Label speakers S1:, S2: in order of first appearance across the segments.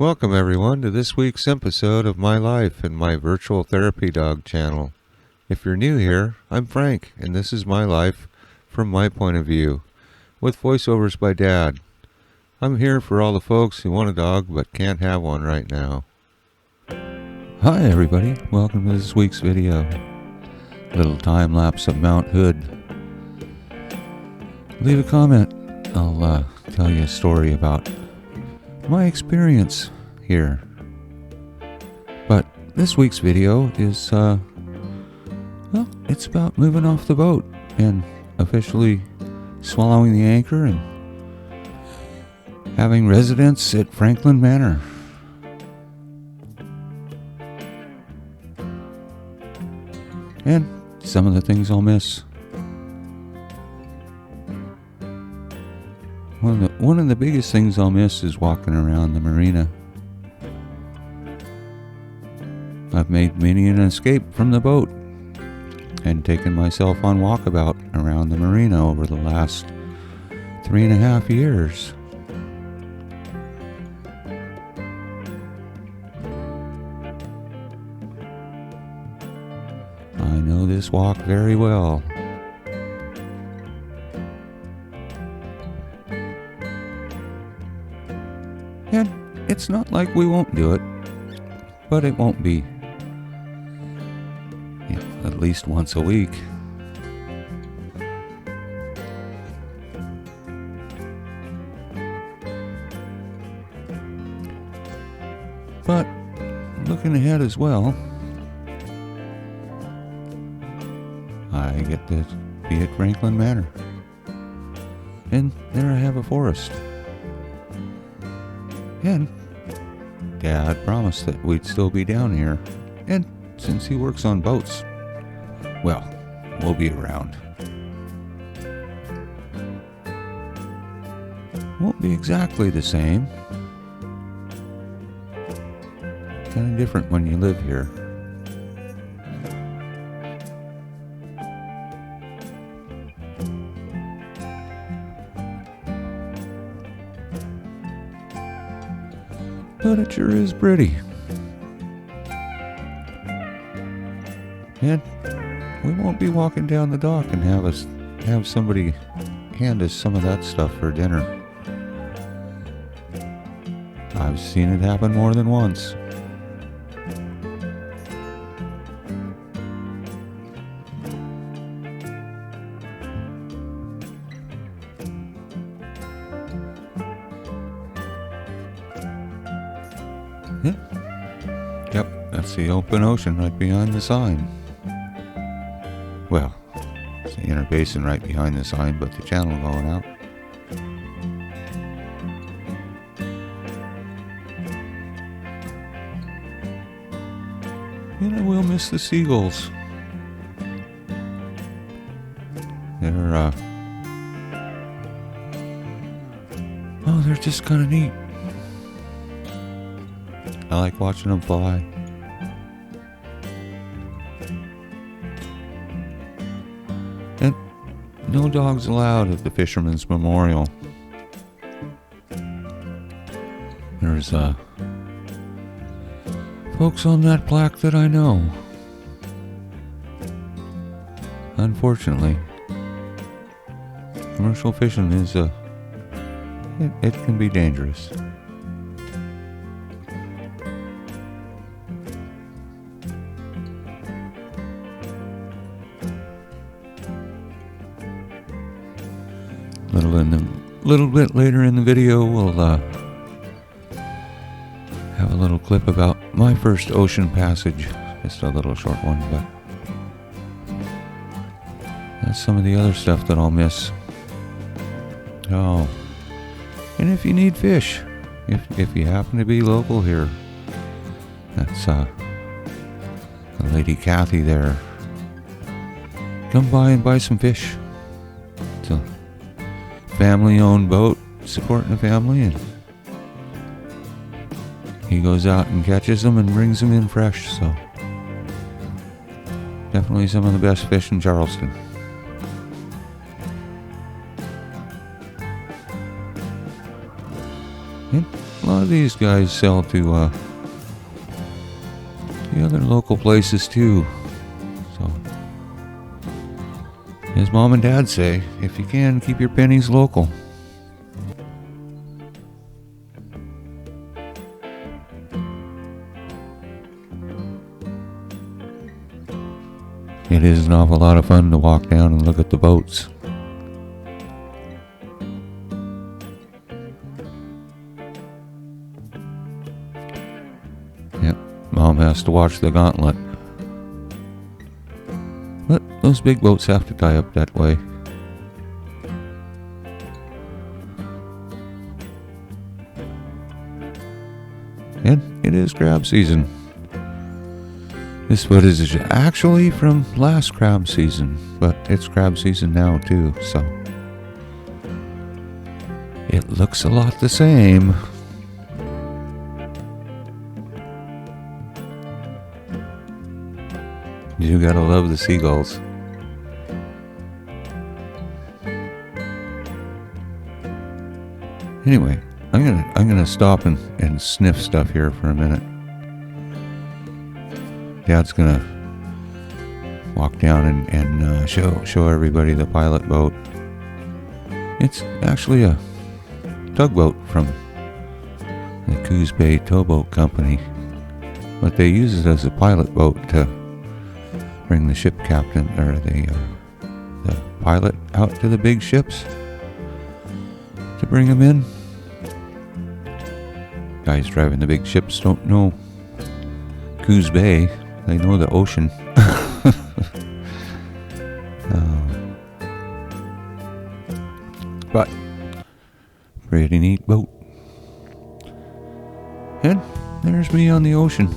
S1: Welcome everyone to this week's episode of My Life and my virtual therapy dog channel. If you're new here, I'm Frank, and this is my life from my point of view, with voiceovers by Dad. I'm here for all the folks who want a dog but can't have one right now. Hi everybody, welcome to this week's video. Little time lapse of Mount Hood. Leave a comment. I'll tell you a story about my experience here. But this week's video is, it's about moving off the boat and officially swallowing the anchor and having residence at Franklin Manor. And some of the things I'll miss. One of the biggest things I'll miss is walking around the marina. I've made many an escape from the boat and taken myself on walkabout around the marina over the last 3.5 years. I know this walk very well. And it's not like we won't do it, but it won't be at least once a week. But looking ahead as well, I get to be at Franklin Manor. And there I have a forest. And Dad promised that we'd still be down here. And since he works on boats, well, we'll be around. Won't be exactly the same. Kind of different when you live here. But it sure is pretty. And we won't be walking down the dock and have somebody hand us some of that stuff for dinner. I've seen it happen more than once. Yep, that's the open ocean right behind the sign. Well, it's the inner basin right behind the sign, but the channel going out. And I will miss the seagulls. They're just kind of neat. I like watching them fly. And no dogs allowed at the Fisherman's Memorial. There's folks on that plaque that I know. Unfortunately, commercial fishing is it can be dangerous. Little bit later in the video, we'll have a little clip about my first ocean passage. Just a little short one, but that's some of the other stuff that I'll miss. Oh, and if you need fish, if you happen to be local here, that's the Lady Kathy there. Come by and buy some fish. It's a family-owned boat, supporting the family, and he goes out and catches them and brings them in fresh, so definitely some of the best fish in Charleston. And a lot lot of these guys sell to the other local places too. So, as Mom and Dad say, if you can, keep your pennies local. It is an awful lot of fun to walk down and look at the boats. Yep, Mom has to watch the gauntlet. But those big boats have to tie up that way. And it is crab season. This footage is actually from last crab season, but it's crab season now too, so it looks a lot the same. You gotta love the seagulls. Anyway, I'm gonna stop and sniff stuff here for a minute. Dad's gonna walk down and show everybody the pilot boat. It's actually a tugboat from the Coos Bay Towboat Company, but they use it as a pilot boat to bring the ship captain or the pilot out to the big ships to bring them in. Guys driving the big ships don't know Coos Bay. They know the ocean. But pretty neat boat. And there's me on the ocean.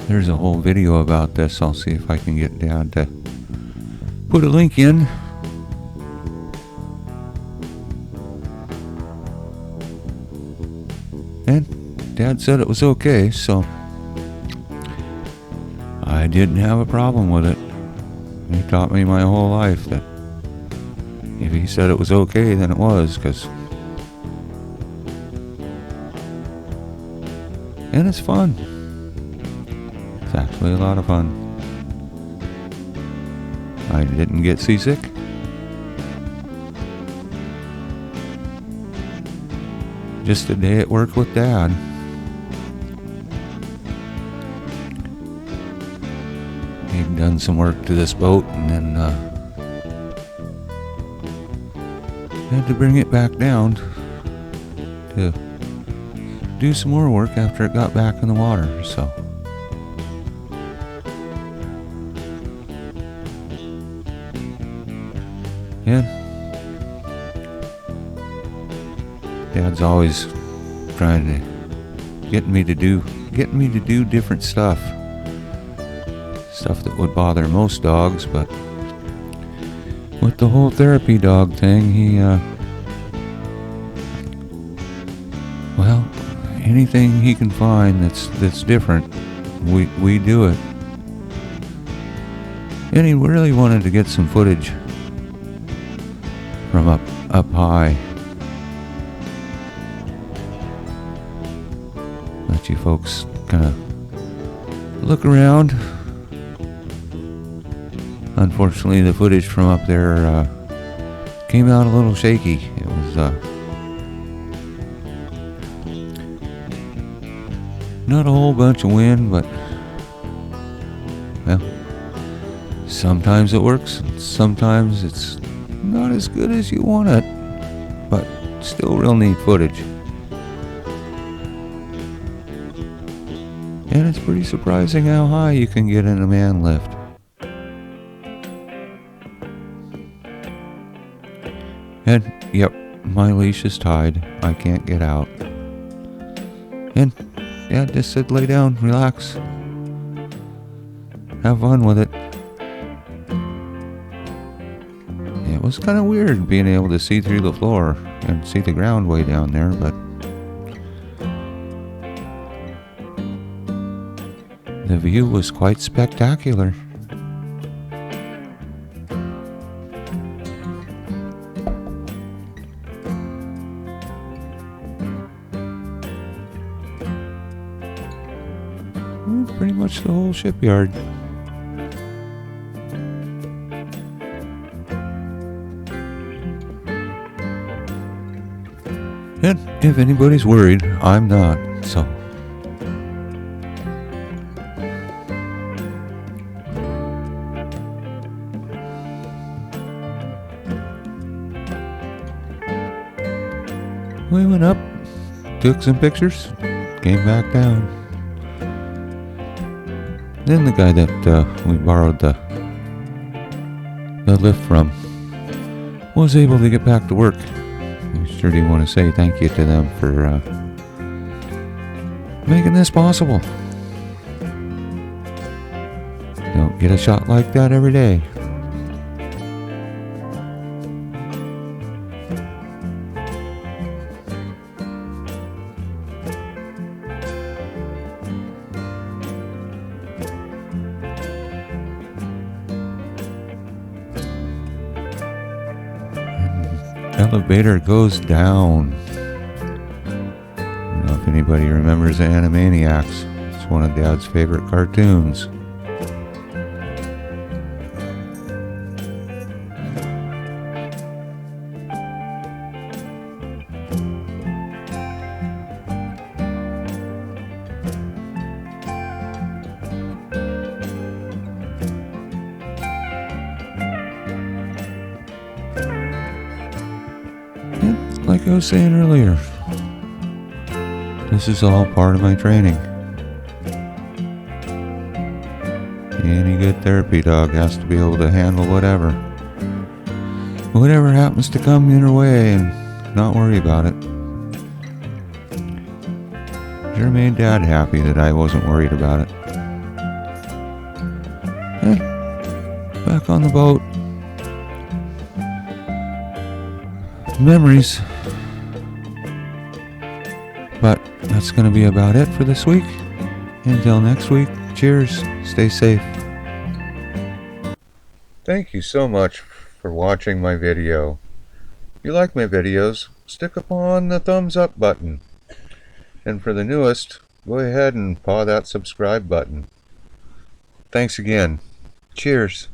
S1: There's a whole video about this. I'll see if I can get Dad to put a link in. And Dad said it was okay, so I didn't have a problem with it. He taught me my whole life that if he said it was okay, then it was, and it's fun. It's actually a lot of fun. I didn't get seasick. Just a day at work with Dad. He'd done some work to this boat and then had to bring it back down to do some more work after it got back in the water, so. Yeah. Dad's always trying to get me to do different stuff that would bother most dogs, but with the whole therapy dog thing, he well, anything he can find that's different, we do it. And he really wanted to get some footage from up high. Let you folks kind of look around. Unfortunately, the footage from up there came out a little shaky. It was not a whole bunch of wind, but well, sometimes it works, and sometimes it's not as good as you want it, but still real neat footage. And it's pretty surprising how high you can get in a man lift. And, yep, my leash is tied. I can't get out. And, yeah, just said lay down, relax. Have fun with it. It was kind of weird being able to see through the floor and see the ground way down there, but the view was quite spectacular. Pretty much the whole shipyard. And if anybody's worried, I'm not, so. We went up, took some pictures, came back down. Then the guy that we borrowed the lift from was able to get back to work. We sure do want to say thank you to them for making this possible. Don't get a shot like that every day. Elevator goes down. I don't know if anybody remembers the Animaniacs. It's one of Dad's favorite cartoons. Like I was saying earlier, this is all part of my training. Any good therapy dog has to be able to handle whatever happens to come in her way and not worry about it. Sure made Dad happy that I wasn't worried about it. And back on the boat. Memories. But that's going to be about it for this week. Until next week, cheers. Stay safe. Thank you so much for watching my video. If you like my videos, stick upon the thumbs up button. And for the newest, go ahead and paw that subscribe button. Thanks again. Cheers.